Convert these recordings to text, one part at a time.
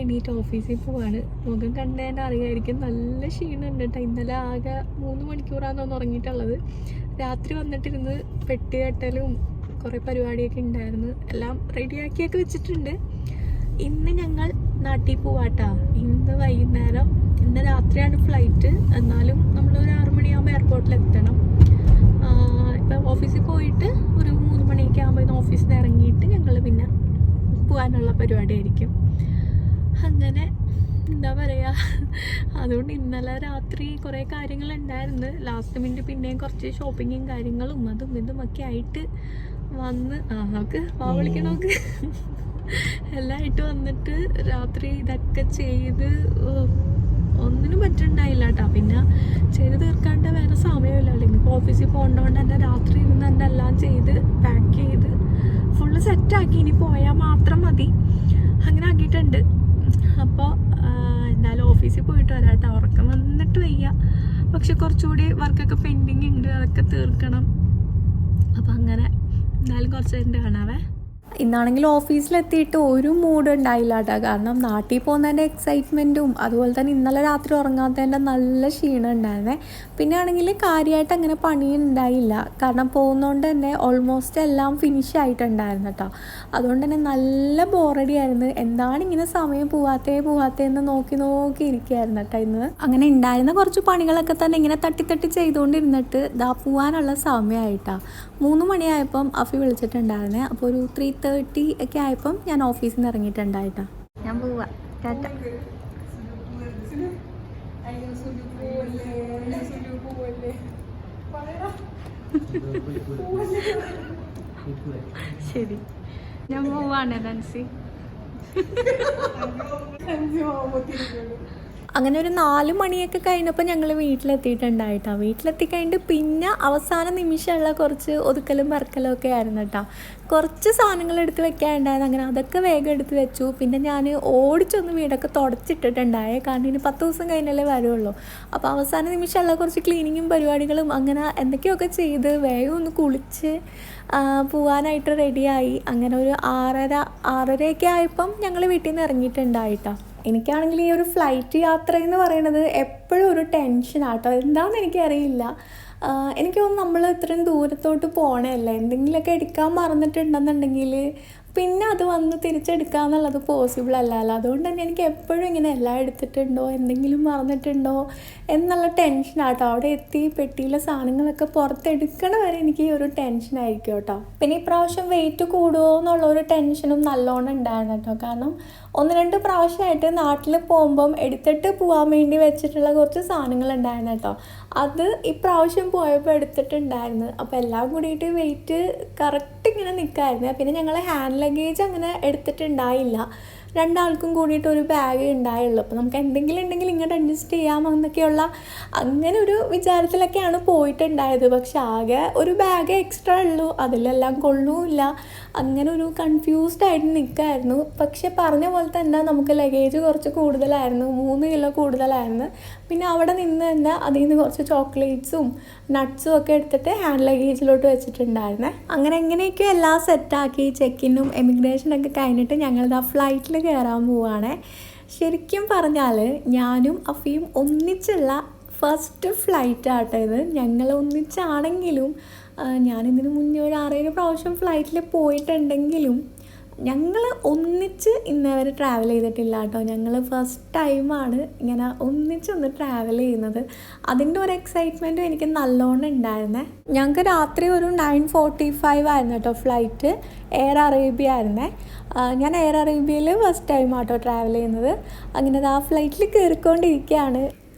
എണീറ്റ് ഓഫീസിൽ പോവാണ്. മുഖം കണ്ടു തന്നെ അറിയായിരിക്കും, നല്ല ക്ഷീണമുണ്ട് കേട്ടോ. ഇന്നലെ ആകെ 3 മണിക്കൂറാണെന്ന് ഉറങ്ങിയിട്ടുള്ളത്. രാത്രി വന്നിട്ടിരുന്ന് പെട്ടി കെട്ടലും കുറേ പരിപാടിയൊക്കെ ഉണ്ടായിരുന്നു. എല്ലാം റെഡിയാക്കിയൊക്കെ വെച്ചിട്ടുണ്ട്. ഇന്ന് ഞങ്ങൾ നാട്ടിൽ പോവാട്ടാ. ഇന്ന് വൈകുന്നേരം, ഇന്ന് രാത്രിയാണ് ഫ്ലൈറ്റ്. എന്നാലും നമ്മളൊരു 6 മണിയാകുമ്പോൾ എയർപോർട്ടിൽ എത്തണം. ഇപ്പം ഓഫീസിൽ പോയിട്ട് ഒരു 3 മണിയൊക്കെ ആകുമ്പോൾ ഇന്ന് ഓഫീസിൽ നിന്ന് ഇറങ്ങിയിട്ട് ഞങ്ങൾ പിന്നെ പോകാനുള്ള പരിപാടിയായിരിക്കും. അങ്ങനെ എന്താ പറയുക, അതുകൊണ്ട് ഇന്നലെ രാത്രി കുറേ കാര്യങ്ങളുണ്ടായിരുന്നു. ലാസ്റ്റ് മിനിറ്റ് പിന്നെയും കുറച്ച് ഷോപ്പിങ്ങും കാര്യങ്ങളും അതും ഇതുമൊക്കെ ആയിട്ട് വന്ന് നമുക്ക് വിളിക്കണം, നമുക്ക് എല്ലാം ആയിട്ട് വന്നിട്ട് രാത്രി ഇതൊക്കെ ചെയ്ത് ഒന്നിനും പറ്റുന്നുണ്ടായില്ല കേട്ടോ. പിന്നെ ചെയ്ത് തീർക്കാണ്ട് വേറെ സമയമില്ല. അല്ലെങ്കിൽ ഇപ്പോൾ ഓഫീസിൽ പോകേണ്ടതുകൊണ്ട് തന്നെ രാത്രി ഇരുന്ന് തന്നെ എല്ലാം ചെയ്ത് പാക്ക് ചെയ്ത് ഫുള്ള് സെറ്റാക്കി. ഇനി പോയാൽ മാത്രം മതി, അങ്ങനെ ആക്കിയിട്ടുണ്ട്. അപ്പോൾ എന്തായാലും ഓഫീസിൽ പോയിട്ട് വരാം കേട്ടോ. ഉറക്കം വന്നിട്ട് വയ്യ, പക്ഷെ കുറച്ചുകൂടി വർക്കൊക്കെ പെൻഡിങ് ഉണ്ട്, അതൊക്കെ തീർക്കണം. അപ്പം അങ്ങനെ എന്തായാലും കുറച്ച് നേരം കാണാവേ. ഇന്നാണെങ്കിൽ ഓഫീസിലെത്തിയിട്ട് ഒരു മൂഡ് ഉണ്ടായില്ല കേട്ടോ. കാരണം നാട്ടിൽ പോകുന്നതിൻ്റെ എക്സൈറ്റ്മെൻറ്റും അതുപോലെ തന്നെ ഇന്നലെ രാത്രി ഉറങ്ങാത്തതിൻ്റെ നല്ല ക്ഷീണം ഉണ്ടായിരുന്നേ. പിന്നെ ആണെങ്കിൽ കാര്യമായിട്ട് അങ്ങനെ പണിയുണ്ടായില്ല, കാരണം പോകുന്നതുകൊണ്ട് തന്നെ ഓൾമോസ്റ്റ് എല്ലാം ഫിനിഷ് ആയിട്ടുണ്ടായിരുന്നു കേട്ടോ. അതുകൊണ്ട് തന്നെ നല്ല ബോറടിയായിരുന്നു. എന്താണ് ഇങ്ങനെ സമയം പോവാത്തേന്ന് നോക്കി ഇരിക്കുകയായിരുന്നു കേട്ടോ ഇന്ന്. അങ്ങനെ ഉണ്ടായിരുന്ന കുറച്ച് പണികളൊക്കെ തന്നെ ഇങ്ങനെ തട്ടി ചെയ്തുകൊണ്ടിരുന്നിട്ട് ഇതാ പോകാനുള്ള സമയമായിട്ടാണ്. 3 മണിയായപ്പം അഫി വിളിച്ചിട്ടുണ്ടായിരുന്നേ. അപ്പോൾ ഒരു 3:30 ഒക്കെ ആയപ്പം ഞാൻ ഓഫീസിൽ നിന്ന് ഇറങ്ങിയിട്ടുണ്ടായിട്ടാ. ഞാൻ പോവാ, ടാറ്റ. ശരി, ഞാൻ പോവാണ് നൻസി. അങ്ങനെ ഒരു 4 മണിയൊക്കെ കഴിഞ്ഞപ്പോൾ ഞങ്ങൾ വീട്ടിലെത്തിയിട്ടുണ്ടായിട്ടാ. വീട്ടിലെത്തി കഴിഞ്ഞിട്ട് പിന്നെ അവസാന നിമിഷമുള്ള കുറച്ച് ഒതുക്കലും പറക്കലും ഒക്കെ ആയിരുന്നു കേട്ടോ. കുറച്ച് സാധനങ്ങൾ എടുത്ത് വെക്കാനുണ്ടായിരുന്നു. അങ്ങനെ അതൊക്കെ വേഗം എടുത്ത് വെച്ചു. പിന്നെ ഞാൻ ഓടിച്ചൊന്ന് വീടൊക്കെ തുടച്ചിട്ടിട്ടുണ്ടായേ, കാരണം ഇനി 10 ദിവസം കഴിഞ്ഞല്ലേ വരുള്ളൂ. അപ്പോൾ അവസാന നിമിഷമുള്ള കുറച്ച് ക്ലീനിങ്ങും പരിപാടികളും അങ്ങനെ എന്തൊക്കെയൊക്കെ ചെയ്ത് വേഗം ഒന്ന് കുളിച്ച് പോവാനായിട്ട് റെഡിയായി. അങ്ങനെ ഒരു 6:30 ആയപ്പം ഞങ്ങൾ വീട്ടിൽ നിന്ന് ഇറങ്ങിയിട്ടുണ്ടായിട്ടാ. എനിക്കാണെങ്കിൽ ഈ ഒരു ഫ്ലൈറ്റ് യാത്ര എന്ന് പറയുന്നത് എപ്പോഴും ഒരു ടെൻഷനാട്ടോ. എന്താണെന്ന് എനിക്കറിയില്ല. എനിക്ക് തോന്നുന്നു നമ്മൾ ഇത്രയും ദൂരത്തോട്ട് പോകണമല്ലേ, എന്തെങ്കിലുമൊക്കെ എടുക്കാൻ മറന്നിട്ടുണ്ടെന്നുണ്ടെങ്കിൽ പിന്നെ അത് വന്ന് തിരിച്ചെടുക്കുക എന്നുള്ളത് പോസിബിൾ അല്ലല്ലോ. അതുകൊണ്ട് തന്നെ എനിക്ക് എപ്പോഴും ഇങ്ങനെ എല്ലാം എടുത്തിട്ടുണ്ടോ, എന്തെങ്കിലും മറന്നിട്ടുണ്ടോ എന്നുള്ള ടെൻഷനാട്ടോ. അവിടെ എത്തി പെട്ടിയിലെ സാധനങ്ങളൊക്കെ പുറത്തെടുക്കണ വരെ എനിക്ക് ഈ ഒരു ടെൻഷനായിരിക്കും കേട്ടോ. പിന്നെ ഇപ്രാവശ്യം വെയിറ്റ് കൂടുമോ എന്നുള്ള ഒരു ടെൻഷനും നല്ലോണം ഉണ്ടായിരുന്നു കേട്ടോ. കാരണം 1-2 പ്രാവശ്യമായിട്ട് നാട്ടിൽ പോകുമ്പം എടുത്തിട്ട് പോകാൻ വേണ്ടി വെച്ചിട്ടുള്ള കുറച്ച് സാധനങ്ങളുണ്ടായിരുന്നു കേട്ടോ. അത് ഇപ്രാവശ്യം പോയപ്പോൾ എടുത്തിട്ടുണ്ടായിരുന്നു. അപ്പോൾ എല്ലാം കൂടിയിട്ട് വെയിറ്റ് കറക്റ്റ് ഇങ്ങനെ നിൽക്കായിരുന്നു. പിന്നെ ഞങ്ങൾ ഹാൻഡ് ലഗേജ് അങ്ങനെ എടുത്തിട്ടുണ്ടായില്ല. 2 ആൾക്കും കൂടിയിട്ട് ഒരു ബാഗ് ഉണ്ടായുള്ളൂ. അപ്പോൾ നമുക്ക് എന്തെങ്കിലും ഉണ്ടെങ്കിൽ ഇങ്ങോട്ട് അഡ്ജസ്റ്റ് ചെയ്യാമെന്നൊക്കെയുള്ള അങ്ങനെ ഒരു വിചാരത്തിലൊക്കെയാണ് പോയിട്ടുണ്ടായത്. പക്ഷെ ആകെ ഒരു ബാഗ് എക്സ്ട്രാ ഉള്ളൂ, അതിലെല്ലാം കൊള്ളുമില്ല. അങ്ങനെ ഒരു കൺഫ്യൂസ്ഡ് ആയിട്ട് നിൽക്കുമായിരുന്നു. പക്ഷെ പറഞ്ഞ പോലെ തന്നെ നമുക്ക് ലഗേജ് കുറച്ച് കൂടുതലായിരുന്നു, 3 കിലോ കൂടുതലായിരുന്നു. പിന്നെ അവിടെ നിന്ന് തന്നെ അതിൽ നിന്ന് കുറച്ച് ചോക്ലേറ്റ്സും നട്ട്സും ഒക്കെ എടുത്തിട്ട് ഹാൻഡ് ലഗേജിലോട്ട് വെച്ചിട്ടുണ്ടായിരുന്നേ. അങ്ങനെ എങ്ങനെയൊക്കെയോ എല്ലാം സെറ്റാക്കി ചെക്കിനും എമിഗ്രേഷനൊക്കെ കഴിഞ്ഞിട്ട് ഞങ്ങളിതാ ഫ്ലൈറ്റിൽ കയറാൻ പോവുകയാണേ. ശരിക്കും പറഞ്ഞാൽ ഞാനും അഫിയും ഒന്നിച്ചുള്ള ഫസ്റ്റ് ഫ്ലൈറ്റ് ആട്ടോ ഇത്. ഞങ്ങൾ ഒന്നിച്ചാണെങ്കിലും ഞാനിതിന് മുന്നേ ഒരു 6-7 പ്രാവശ്യം ഫ്ലൈറ്റിൽ പോയിട്ടുണ്ടെങ്കിലും ഞങ്ങൾ ഒന്നിച്ച് ഇന്നേവരെ ട്രാവൽ ചെയ്തിട്ടില്ല കേട്ടോ. ഞങ്ങൾ ഫസ്റ്റ് ടൈമാണ് ഇങ്ങനെ ഒന്നിച്ചൊന്ന് ട്രാവൽ ചെയ്യുന്നത്. അതിൻ്റെ ഒരു എക്സൈറ്റ്മെൻറ്റും എനിക്ക് നല്ലോണം ഉണ്ടായിരുന്നേ. ഞങ്ങൾക്ക് രാത്രി ഒരു 9:45 ആയിരുന്നു കേട്ടോ ഫ്ലൈറ്റ്. എയർ അറേബ്യ ആയിരുന്നേ. ഞാൻ എയർ അറേബ്യയിൽ ഫസ്റ്റ് ടൈമാട്ടോ ട്രാവൽ ചെയ്യുന്നത്. അങ്ങനെ ആ ഫ്ലൈറ്റിൽ കയറിക്കൊണ്ടിരിക്കുകയാണ്.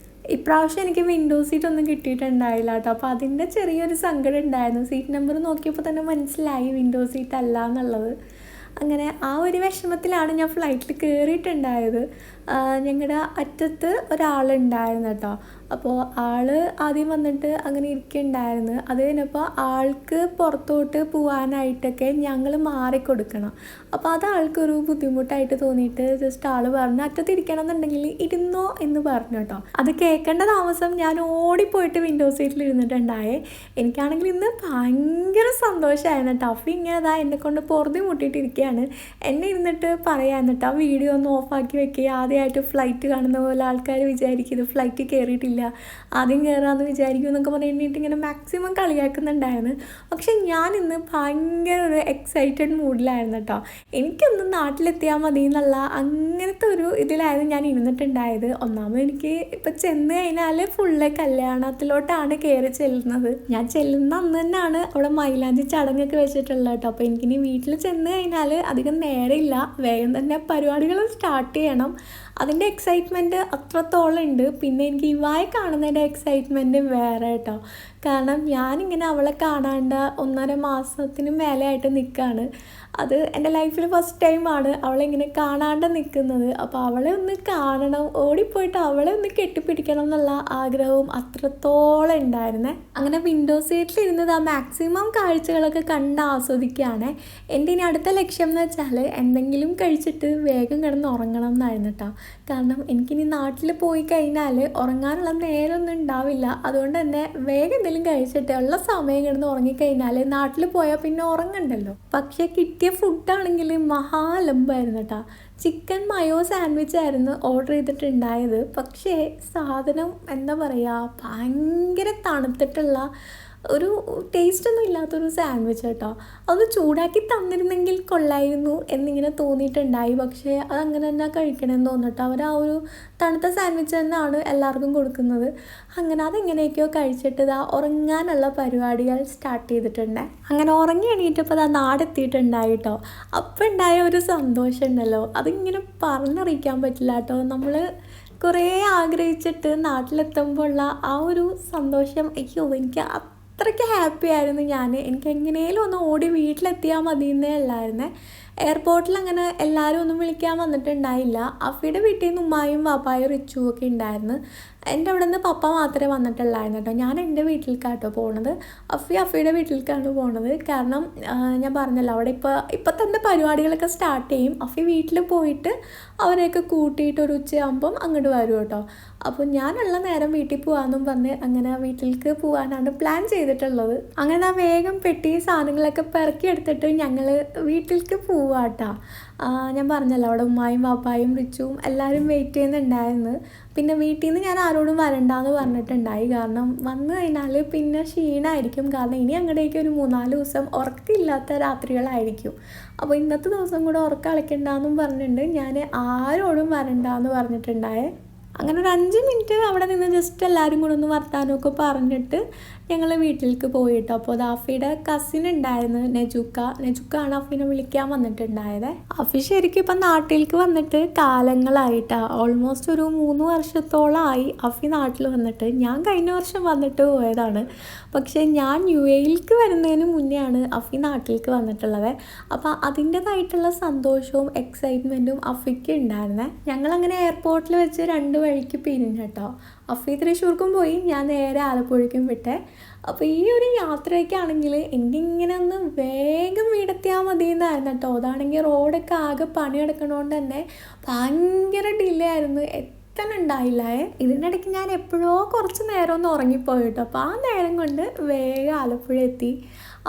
ഇപ്രാവശ്യം എനിക്ക് വിൻഡോ സീറ്റ് ഒന്നും കിട്ടിയിട്ടുണ്ടായില്ല കേട്ടോ. അപ്പോൾ അതിൻ്റെ ചെറിയൊരു സങ്കടം ഉണ്ടായിരുന്നു. സീറ്റ് നമ്പർ നോക്കിയപ്പോൾ തന്നെ മനസ്സിലായി വിൻഡോ സീറ്റ് അല്ല എന്നുള്ളത്. അങ്ങനെ ആ ഒരു വിഷമത്തിലാണ് ഞാൻ ഫ്ലൈറ്റിൽ കയറിയിട്ടുണ്ടായത്. ഞങ്ങളുടെ അറ്റത്ത് ഒരാളുണ്ടായിരുന്നു കേട്ടോ. അപ്പോൾ ആദ്യം വന്നിട്ട് അങ്ങനെ ഇരിക്കുന്നുണ്ടായിരുന്നു. അത് കഴിഞ്ഞപ്പോൾ ആൾക്ക് പുറത്തോട്ട് പോകാനായിട്ടൊക്കെ ഞങ്ങൾ മാറിക്കൊടുക്കണം. അപ്പോൾ അത് ആൾക്കൊരു ബുദ്ധിമുട്ടായിട്ട് തോന്നിയിട്ട് ജസ്റ്റ് ആൾ പറഞ്ഞു അറ്റത്തിരിക്കണം എന്നുണ്ടെങ്കിൽ ഇരുന്നോ എന്ന് പറഞ്ഞു കേട്ടോ. അത് കേൾക്കേണ്ട താമസം ഞാൻ ഓടിപ്പോയിട്ട് വിൻഡോ സീറ്റിൽ ഇരുന്നിട്ടുണ്ടായേ. എനിക്കാണെങ്കിൽ ഇന്ന് ഭയങ്കര സന്തോഷമായിരുന്നു കേട്ടോ. അഫി ഇങ്ങനെ എന്നെക്കൊണ്ട് പൊറുതി മുട്ടിയിട്ടിരിക്കുകയാണ്. എന്നെ ഇരുന്നിട്ട് പറയാൻ കേട്ടോ ആ വീഡിയോ ഒന്ന് ഓഫാക്കി വെക്കുക, ആദ്യമായിട്ട് ഫ്ലൈറ്റ് കാണുന്ന പോലെ ആൾക്കാർ വിചാരിക്കും ഇത് ഫ്ലൈറ്റ് കയറിയിട്ടില്ല, ആദ്യം കയറാമെന്ന് വിചാരിക്കും എന്നൊക്കെ പറഞ്ഞിട്ട് ഇങ്ങനെ മാക്സിമം കളിയാക്കുന്നുണ്ടായിരുന്നു. പക്ഷെ ഞാൻ ഇന്ന് ഭയങ്കര ഒരു എക്സൈറ്റഡ് മൂഡിലായിരുന്നു കേട്ടോ. എനിക്കൊന്ന് നാട്ടിലെത്തിയാൽ മതി എന്നുള്ള അങ്ങനത്തെ ഒരു ഇതിലായിരുന്നു ഞാൻ ഇരുന്നിട്ടുണ്ടായത്. ഒന്നാമത് എനിക്ക് ഇപ്പം ചെന്ന് കഴിഞ്ഞാൽ ഫുള്ള് കല്യാണത്തിലോട്ടാണ് കയറി ചെല്ലുന്നത്. ഞാൻ ചെല്ലുന്ന അന്ന് തന്നെയാണ് അവിടെ മൈലാഞ്ചി ചടങ്ങൊക്കെ വെച്ചിട്ടുള്ളത് കേട്ടോ. അപ്പോൾ എനിക്കിനി വീട്ടിൽ ചെന്ന് കഴിഞ്ഞാൽ അധികം നേരമില്ല, വേഗം തന്നെ പരിപാടികൾ സ്റ്റാർട്ട് ചെയ്യണം. അതിൻ്റെ എക്സൈറ്റ്മെൻറ്റ് അത്രത്തോളം ഉണ്ട്. പിന്നെ എനിക്ക് ഇവായെ കാണുന്നതിൻ്റെ എക്സൈറ്റ്മെൻറ്റ് വേറെ കേട്ടോ. കാരണം ഞാനിങ്ങനെ അവളെ കാണാണ്ട് 1.5 മാസത്തിന് മേലെയായിട്ട് നിൽക്കുകയാണ്. അത് എൻ്റെ ലൈഫിൽ ഫസ്റ്റ് ടൈമാണ് അവളെങ്ങനെ കാണാണ്ട് നിൽക്കുന്നത്. അപ്പോൾ അവളെ ഒന്ന് കാണണം, ഓടിപ്പോയിട്ട് അവളെ ഒന്ന് കെട്ടിപ്പിടിക്കണം എന്നുള്ള ആഗ്രഹവും അത്രത്തോളം ഉണ്ടായിരുന്നേ. അങ്ങനെ വിൻഡോ സീറ്റിൽ ഇരുന്നത് മാക്സിമം കാഴ്ചകളൊക്കെ കണ്ട് ആസ്വദിക്കുകയാണ്. എൻ്റെ ഇനി അടുത്ത ലക്ഷ്യം എന്ന് വെച്ചാൽ എന്തെങ്കിലും കഴിച്ചിട്ട് വേഗം കിടന്ന് ഉറങ്ങണം എന്നായിരുന്നു കേട്ടോ. കാരണം എനിക്കിനി നാട്ടിൽ പോയി കഴിഞ്ഞാൽ ഉറങ്ങാനുള്ള നേരമൊന്നും ഉണ്ടാവില്ല. അതുകൊണ്ട് തന്നെ വേഗം എന്തെങ്കിലും കഴിച്ചിട്ട് ഉള്ള സമയം കിടന്ന് ഉറങ്ങിക്കഴിഞ്ഞാൽ നാട്ടിൽ പോയാൽ പിന്നെ ഉറങ്ങണ്ടല്ലോ. പക്ഷേ കിട്ടിയ ഫുഡാണെങ്കിൽ മഹാലമ്പായിരുന്നു കേട്ടോ. ചിക്കൻ മയോ സാൻഡ്വിച്ച് ആയിരുന്നു ഓർഡർ ചെയ്തിട്ടുണ്ടായത്. പക്ഷേ സാധനം എന്താ പറയുക, ഭയങ്കര തണുത്തിട്ടുള്ള ഒരു ടേസ്റ്റൊന്നും ഇല്ലാത്തൊരു സാൻഡ്വിച്ച് കേട്ടോ. അത് ചൂടാക്കി തന്നിരുന്നെങ്കിൽ കൊള്ളായിരുന്നു എന്നിങ്ങനെ തോന്നിയിട്ടുണ്ടായി. പക്ഷേ അതങ്ങനെ തന്നെ കഴിക്കണമെന്ന് തോന്നിട്ടോ. അവർ ആ ഒരു തണുത്ത സാൻഡ്വിച്ച് തന്നെയാണ് എല്ലാവർക്കും കൊടുക്കുന്നത്. അങ്ങനെ അതെങ്ങനെയൊക്കെയോ കഴിച്ചിട്ട് ഉറങ്ങാനുള്ള പരിപാടികൾ സ്റ്റാർട്ട് ചെയ്തിട്ടുണ്ട്. അങ്ങനെ ഉറങ്ങി എണീറ്റപ്പോൾ നാടെത്തിയിട്ടുണ്ടായി കേട്ടോ. അപ്പം ഉണ്ടായ ഒരു സന്തോഷം ഉണ്ടല്ലോ, അതിങ്ങനെ പറഞ്ഞറിയിക്കാൻ പറ്റില്ല കേട്ടോ. നമ്മൾ കുറേ ആഗ്രഹിച്ചിട്ട് നാട്ടിലെത്തുമ്പോൾ ഉള്ള ആ ഒരു സന്തോഷം, അയ്യോ എനിക്ക് അത്രയ്ക്ക് ഹാപ്പി ആയിരുന്നു ഞാൻ. എനിക്ക് എങ്ങനെയും ഒന്ന് ഓടി വീട്ടിലെത്തിയാൽ മതി എന്നേ ഉള്ളായിരുന്നേ. എയർപോർട്ടിൽ അങ്ങനെ എല്ലാവരും ഒന്നും വിളിക്കാൻ വന്നിട്ടുണ്ടായില്ല. അഫിയുടെ വീട്ടിൽ നിന്ന് ഉമ്മായും വാപ്പായും റിച്ചുവും ഒക്കെ ഉണ്ടായിരുന്നു. എൻ്റെ അവിടെ നിന്ന് പപ്പ മാത്രമേ വന്നിട്ടുള്ളായിരുന്നു കേട്ടോ. ഞാൻ എൻ്റെ വീട്ടിലേക്കാട്ടോ പോണത്, അഫിയുടെ വീട്ടിലേക്കാണ് പോണത്. കാരണം ഞാൻ പറഞ്ഞല്ലോ അവിടെ ഇപ്പം തന്നെ പരിപാടികളൊക്കെ സ്റ്റാർട്ട് ചെയ്യും. അഫി വീട്ടിൽ പോയിട്ട് അവരെയൊക്കെ കൂട്ടിയിട്ട് ഒരു ഉച്ചയാകുമ്പം അങ്ങോട്ട് വരും കേട്ടോ. അപ്പോൾ ഞാനുള്ള നേരം വീട്ടിൽ പോകാമെന്നും പറഞ്ഞ് അങ്ങനെ വീട്ടിലേക്ക് പോകാനാണ് പ്ലാൻ ചെയ്തിട്ടുള്ളത്. അങ്ങനെ വേഗം പെട്ടി സാധനങ്ങളൊക്കെ പെറുക്കി എടുത്തിട്ട് ഞങ്ങൾ വീട്ടിലേക്ക് പോവാട്ടോ. ഞാൻ പറഞ്ഞല്ലോ അവിടെ ഉമ്മായും വാപ്പായും റിച്ചുവും എല്ലാവരും വെയിറ്റ് ചെയ്യുന്നുണ്ടായിരുന്നു. പിന്നെ വീട്ടിൽ നിന്ന് ഞാൻ ആരോടും വരണ്ടെന്ന് പറഞ്ഞിട്ടുണ്ടായി. കാരണം വന്നു കഴിഞ്ഞാൽ പിന്നെ ക്ഷീണമായിരിക്കും. കാരണം ഇനി അങ്ങോട്ടേക്ക് ഒരു 3-4 ദിവസം ഉറക്കമില്ലാത്ത രാത്രികളായിരിക്കും. അപ്പോൾ ഇന്നത്തെ ദിവസം കൂടെ ഉറക്കം കളിക്കണ്ടെന്നും പറഞ്ഞിട്ടുണ്ട്. ഞാൻ ആരോടും വരണ്ടെന്ന് പറഞ്ഞിട്ടുണ്ടായേ. അങ്ങനെ ഒരു 5 മിനിറ്റ് അവിടെ നിന്ന് ജസ്റ്റ് എല്ലാവരും കൂടെ ഒന്ന് വർത്താനമൊക്കെ പറഞ്ഞിട്ട് ഞങ്ങൾ വീട്ടിലേക്ക് പോയിട്ട്. അപ്പോൾ അത് അഫിയുടെ കസിൻ ഉണ്ടായിരുന്നു, നെജുക്ക ആണ് അഫിനെ വിളിക്കാൻ വന്നിട്ടുണ്ടായത്. അഫി ശരിക്കും ഇപ്പം നാട്ടിലേക്ക് വന്നിട്ട് കാലങ്ങളായിട്ടാണ്. ഓൾമോസ്റ്റ് ഒരു 3 വർഷത്തോളമായി അഫി നാട്ടിൽ വന്നിട്ട്. ഞാൻ കഴിഞ്ഞ വർഷം വന്നിട്ട് പോയതാണ്. പക്ഷേ ഞാൻ UAE വരുന്നതിന് മുന്നെയാണ് അഫി നാട്ടിലേക്ക് വന്നിട്ടുള്ളത്. അപ്പോൾ അതിൻ്റേതായിട്ടുള്ള സന്തോഷവും എക്സൈറ്റ്മെൻറ്റും അഫിക്ക് ഉണ്ടായിരുന്നേ. ഞങ്ങളങ്ങനെ എയർപോർട്ടിൽ വെച്ച് 2 വഴിക്ക് പിരിഞ്ഞു കേട്ടോ. അഫി തൃശ്ശൂർക്കും പോയി, ഞാൻ നേരെ ആലപ്പുഴയ്ക്കും വിട്ടേ. അപ്പോൾ ഈ ഒരു യാത്രയ്ക്കാണെങ്കിൽ എനിക്കിങ്ങനെ ഒന്ന് വേഗം വീടെത്തിയാൽ മതി എന്നായിരുന്നു കേട്ടോ. അതാണെങ്കിൽ റോഡൊക്കെ ആകെ പണിയെടുക്കണോണ്ട് തന്നെ ഭയങ്കര ഡിലേ ആയിരുന്നു, എത്താനുണ്ടായില്ലേ. ഇതിനിടയ്ക്ക് ഞാൻ എപ്പോഴോ കുറച്ച് നേരം ഒന്ന് ഉറങ്ങിപ്പോയി കേട്ടോ. അപ്പോൾ ആ നേരം കൊണ്ട് വേഗം ആലപ്പുഴ എത്തി.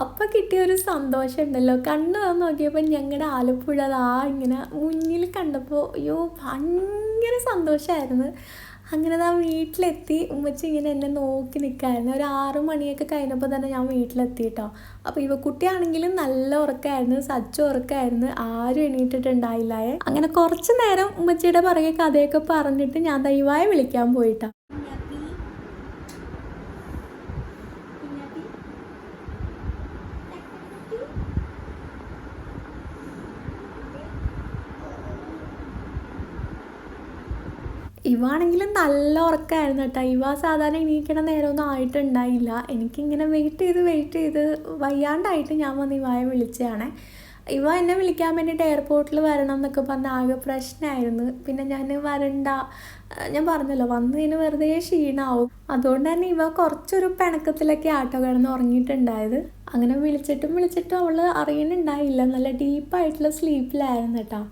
അപ്പം കിട്ടിയൊരു സന്തോഷം ഉണ്ടല്ലോ. കണ്ണ് വന്ന് നോക്കിയപ്പോൾ ഞങ്ങളുടെ ആലപ്പുഴ ഇങ്ങനെ മുന്നിൽ കണ്ടപ്പോൾ അയ്യോ ഭയങ്കര സന്തോഷമായിരുന്നു. അങ്ങനെ വീട്ടിലെത്തി. ഉമ്മച്ചി ഇങ്ങനെ എന്നെ നോക്കി നിൽക്കായിരുന്നു. ഒരു 6 മണിയൊക്കെ കഴിഞ്ഞപ്പോൾ തന്നെ ഞാൻ വീട്ടിലെത്തി കേട്ടോ. അപ്പോൾ ഇവക്കുട്ടിയാണെങ്കിലും നല്ല ഉറക്കമായിരുന്നു, സച്ച് ഉറക്കമായിരുന്നു, ആരും എണീറ്റിട്ടുണ്ടായില്ലേ. അങ്ങനെ കുറച്ച് നേരം ഉമ്മച്ചിയുടെ പുറകെ കഥയൊക്കെ പറഞ്ഞിട്ട് ഞാൻ ദൈവമായി വിളിക്കാൻ പോയിട്ടാ. ഇവാണെങ്കിലും നല്ല ഉറക്കമായിരുന്നു കേട്ടോ. ഇവ സാധാരണ എണീക്കണ നേരമൊന്നും ആയിട്ടുണ്ടായില്ല. എനിക്കിങ്ങനെ വെയിറ്റ് ചെയ്ത് വയ്യാണ്ടായിട്ട് ഞാൻ വന്ന് ഇവായെ വിളിച്ചതാണ്. ഇവ എന്നെ വിളിക്കാൻ വേണ്ടിയിട്ട് എയർപോർട്ടിൽ വരണം എന്നൊക്കെ പറഞ്ഞ് ആകെ പ്രശ്നമായിരുന്നു. പിന്നെ ഞാൻ വരണ്ട, ഞാൻ പറഞ്ഞല്ലോ വന്നതിന് വെറുതെ ക്ഷീണമാവും. അതുകൊണ്ട് തന്നെ ഇവ കുറച്ചൊരു പിണക്കത്തിലൊക്കെ ആട്ടോ കിടന്ന് ഉറങ്ങിയിട്ടുണ്ടായത്. അങ്ങനെ വിളിച്ചിട്ടും അവൾ അറിയുന്നുണ്ടായില്ല, നല്ല ഡീപ്പായിട്ടുള്ള സ്ലീപ്പിലായിരുന്നു കേട്ടോ.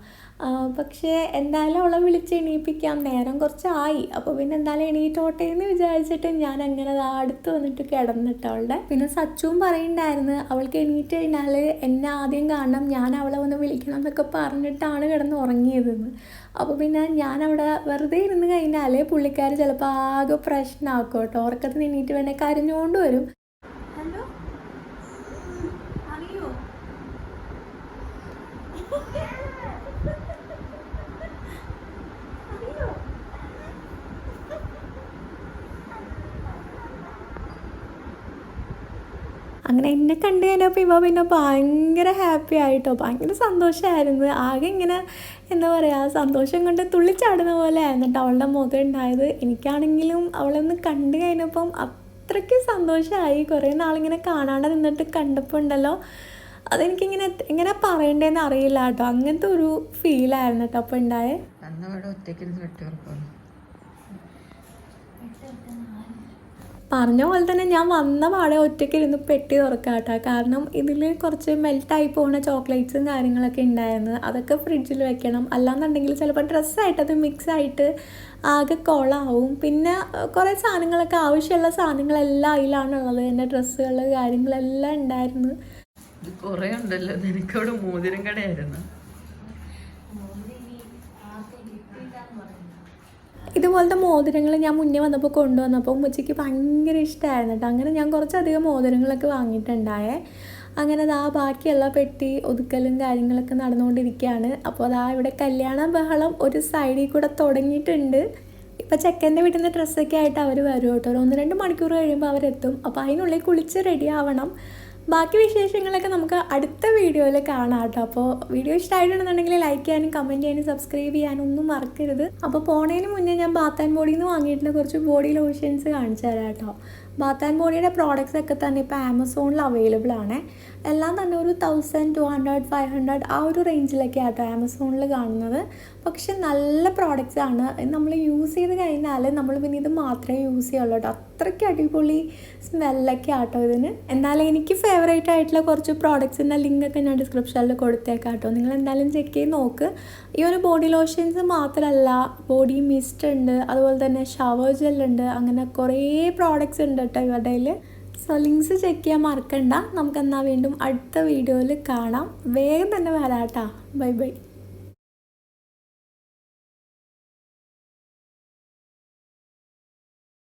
പക്ഷേ എന്തായാലും അവളെ വിളിച്ച് എണീപ്പിക്കാം, നേരം കുറച്ചായി. അപ്പോൾ പിന്നെ എന്തായാലും എണീറ്റോട്ടെ എന്ന് വിചാരിച്ചിട്ട് ഞാൻ അങ്ങനെ അടുത്ത് വന്നിട്ട് കിടന്നിട്ട് അവളുടെ. പിന്നെ സച്ചുവും പറയുന്നുണ്ടായിരുന്നു അവൾക്ക് എണീറ്റ് കഴിഞ്ഞാൽ എന്നെ ആദ്യം കാണണം, ഞാൻ അവളെ വന്ന് വിളിക്കണം എന്നൊക്കെ പറഞ്ഞിട്ടാണ് കിടന്ന് ഉറങ്ങിയതെന്ന്. അപ്പോൾ പിന്നെ ഞാനവിടെ വെറുതെ ഇരുന്ന് കഴിഞ്ഞാൽ പുള്ളിക്കാർ ചിലപ്പോൾ ആകെ പ്രശ്നമാക്കും കേട്ടോ. ഉറക്കത്തിന് എണീറ്റ് വേണേൽ കരഞ്ഞുകൊണ്ട് വരും. ഹലോ അറിയോ അങ്ങനെ എന്നെ കണ്ടു കഴിഞ്ഞപ്പോൾ ഇവ പിന്നെ ഭയങ്കര ഹാപ്പി ആയിട്ടോ, ഭയങ്കര സന്തോഷമായിരുന്നു. ആകെ ഇങ്ങനെ എന്താ പറയുക, സന്തോഷം കൊണ്ട് തുള്ളിച്ചാടുന്ന പോലെ ആയിരുന്നു കേട്ടോ അവളുടെ മുഖം ഉണ്ടായത്. എനിക്കാണെങ്കിലും അവളൊന്ന് കണ്ടു കഴിഞ്ഞപ്പം അത്രയ്ക്ക് സന്തോഷമായി. കുറേ നാളിങ്ങനെ കാണാണ്ട് നിന്നിട്ട് കണ്ടപ്പോൾ ഉണ്ടല്ലോ, അതെനിക്കിങ്ങനെ എങ്ങനെ പറയണ്ടേന്ന് അറിയില്ല കേട്ടോ, അങ്ങനത്തെ ഒരു ഫീലായിരുന്നു കേട്ടോ അപ്പോൾ ഉണ്ടായേ. പറഞ്ഞ പോലെ തന്നെ ഞാൻ വന്ന പാടെ ഒറ്റയ്ക്കിരുന്ന് പെട്ടി തുറക്കാം കേട്ടോ. കാരണം ഇതിൽ കുറച്ച് മെൽറ്റായി പോകുന്ന ചോക്ലേറ്റ്സും കാര്യങ്ങളൊക്കെ ഉണ്ടായിരുന്നു. അതൊക്കെ ഫ്രിഡ്ജിൽ വെക്കണം, അല്ലാന്നുണ്ടെങ്കിൽ ചിലപ്പോൾ ഡ്രസ്സായിട്ട് അത് മിക്സായിട്ട് ആകെ കൊളാവും. പിന്നെ കുറേ സാധനങ്ങളൊക്കെ ആവശ്യമുള്ള സാധനങ്ങളെല്ലാം അതിലാണുള്ളത്. എൻ്റെ ഡ്രസ്സുകൾ കാര്യങ്ങളെല്ലാം ഉണ്ടായിരുന്നു. കുറേ ഉണ്ടല്ലോ, നിനക്കവിടെ മോതിരം കടയായിരുന്നു. ഇതുപോലത്തെ മോതിരങ്ങൾ ഞാൻ മുന്നേ വന്നപ്പോൾ കൊണ്ടുവന്നപ്പോൾ ഉമ്മച്ചിക്ക് ഭയങ്കര ഇഷ്ടമായിരുന്നു കേട്ടോ. അങ്ങനെ ഞാൻ കുറച്ചധികം മോതിരങ്ങളൊക്കെ വാങ്ങിയിട്ടുണ്ടായേ. അങ്ങനെ അതാ ബാക്കിയുള്ള പെട്ടി ഒതുക്കലും കാര്യങ്ങളൊക്കെ നടന്നുകൊണ്ടിരിക്കുകയാണ്. അപ്പോൾ അതാ ഇവിടെ കല്യാണ ബഹളം ഒരു സൈഡിൽ കൂടെ തുടങ്ങിയിട്ടുണ്ട്. ഇപ്പോൾ ചെക്കൻ്റെ വീട്ടിൽ നിന്ന് ഡ്രസ്സൊക്കെ ആയിട്ട് അവർ വരും കേട്ടോ. ഒരു 1-2 മണിക്കൂർ കഴിയുമ്പോൾ അവരെത്തും. അപ്പോൾ അതിനുള്ളിൽ കുളിച്ച് റെഡി ആവണം. ബാക്കി വിശേഷങ്ങളൊക്കെ നമുക്ക് അടുത്ത വീഡിയോയിൽ കാണാം കേട്ടോ. അപ്പോൾ വീഡിയോ ഇഷ്ടമായിട്ടുണ്ടെന്നുണ്ടെങ്കിൽ ലൈക്ക് ചെയ്യാനും കമൻറ്റ് ചെയ്യാനും സബ്സ്ക്രൈബ് ചെയ്യാനും ഒന്നും മറക്കരുത്. അപ്പോൾ പോണതിന് മുന്നേ ഞാൻ ബാത്ത് ആൻഡ് ബോഡിയിൽ നിന്ന് വാങ്ങിയിട്ടുള്ള കുറച്ച് ബോഡി ലോഷൻസ് കാണിച്ചു തരാം കേട്ടോ. ബാത്ത് ആൻഡ് ബോഡിയുടെ പ്രോഡക്റ്റ്സ് ഒക്കെ തന്നെ ഇപ്പോൾ ആമസോണിൽ അവൈലബിൾ ആണ്. എല്ലാം തന്നെ ഒരു 1200, 500 ആ ഒരു റേഞ്ചിലൊക്കെ ആട്ടോ ആമസോണിൽ കാണുന്നത്. പക്ഷെ നല്ല പ്രോഡക്റ്റ്സ് ആണ്. നമ്മൾ യൂസ് ചെയ്ത് കഴിഞ്ഞാൽ നമ്മൾ പിന്നെ ഇത് മാത്രമേ യൂസ് ചെയ്യുള്ളൂ കേട്ടോ. അത്രയ്ക്ക് അടിപൊളി സ്മെല്ലൊക്കെ ആട്ടോ ഇതിന്. എന്നാലും എനിക്ക് ഫേവറേറ്റ് ആയിട്ടുള്ള കുറച്ച് പ്രോഡക്റ്റ്സിൻ്റെ ലിങ്കൊക്കെ ഞാൻ ഡിസ്ക്രിപ്ഷനിൽ കൊടുത്തേക്കാം കേട്ടോ. നിങ്ങൾ എന്തായാലും ചെക്ക് ചെയ്ത് നോക്ക്. ഈ ഒരു ബോഡി ലോഷൻസ് മാത്രമല്ല, ബോഡി മിസ്റ്റ് ഉണ്ട്, അതുപോലെ തന്നെ ഷവർ ജെല്ലുണ്ട്, അങ്ങനെ കുറേ പ്രോഡക്റ്റ്സ് ഉണ്ട് കേട്ടോ ഇവരുടെ കയ്യിൽ. സോ ലിങ്ക്സ് ചെക്ക് ചെയ്യാൻ മറക്കണ്ട. നമുക്കെന്നാൽ വീണ്ടും അടുത്ത വീഡിയോയിൽ കാണാം. വേഗം തന്നെ വരാം കേട്ടോ. Bye bye.